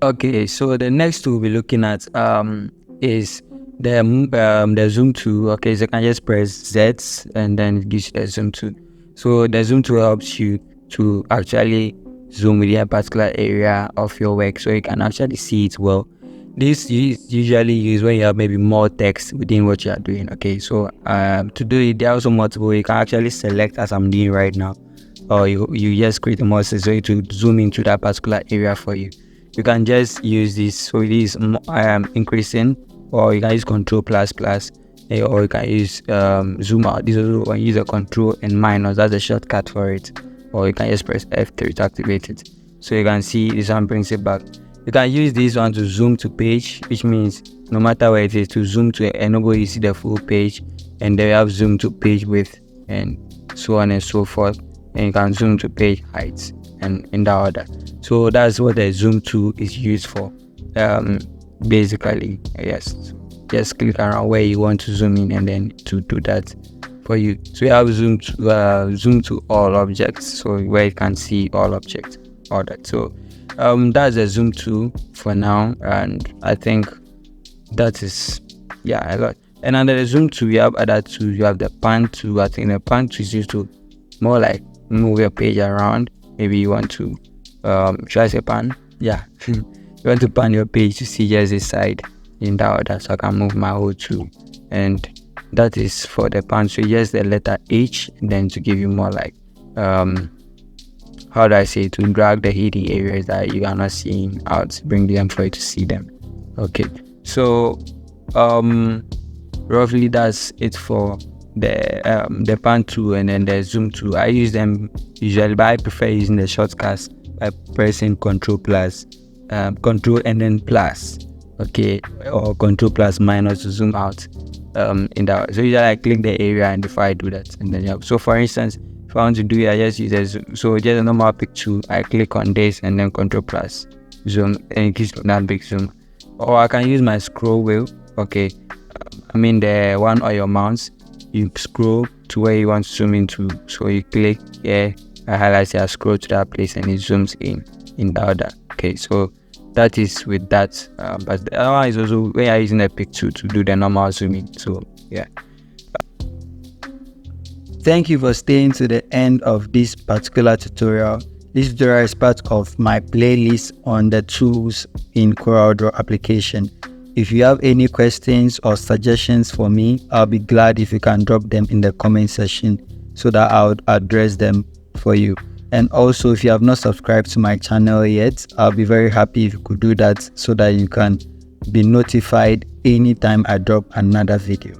Okay, so the next tool we're looking at is the zoom tool. Okay, so you can just press Z and then it gives you the zoom tool. So the zoom tool helps you to actually zoom within a particular area of your work, so you can actually see it well. This is usually used when you have maybe more text within what you are doing. Okay, so to do it, there are also multiple. You can actually select, as I'm doing right now, or you just create a mouse so to zoom into that particular area for you. You can just use this. So it is increasing, or you can use Control plus plus, or you can use zoom out. This is also when you use a Control and minus. That's a shortcut for it. Or you can just press F3 to activate it. So you can see this one brings it back. You can use this one to zoom to page, which means no matter where it is, to zoom to enable you see the full page, and then you have zoom to page width and so on and so forth. And you can zoom to page heights and in that order. So that's what the zoom tool is used for. Basically, yes. Just click around where you want to zoom in and then to do that for you. So you have zoom to all objects, so where you can see all objects, all that. So that's the zoom tool for now, and I think that is a lot. And under the zoom tool, you have other tools. You have the pan tool. I think the pan tool is used to more like move your page around. Maybe you want to should I say pan? Yeah. You want to pan your page to see just this side in that order, so I can move my whole tool. And that is for the pan. So just the letter H, and then to give you more like how do I say, to drag the hidden areas that you are not seeing out, bring them for you to see them. Okay, so roughly that's it for the pan tool and then the zoom tool. I use them usually, but I prefer using the shortcuts by pressing Control plus Control and then plus, okay, or Control plus minus to zoom out in that. So usually I click the area, and before I do that, and then so for instance, if I want to do it, I just use a zoom. So just a normal picture, I click on this and then Control plus zoom, and it gives that big zoom. Or I can use my scroll wheel. Okay, I mean the one on your mouse. You scroll to where you want to zoom into. So you click here, I highlight it, I scroll to that place, and it zooms in the order. Okay, so that is with that. But the other one is also when you're using a picture to do the normal zooming. So yeah. Thank you for staying to the end of this particular tutorial. This tutorial is part of my playlist on the tools in CorelDraw application. If you have any questions or suggestions for me, I'll be glad if you can drop them in the comment section so that I'll address them for you. And also, if you have not subscribed to my channel yet, I'll be very happy if you could do that so that you can be notified anytime I drop another video.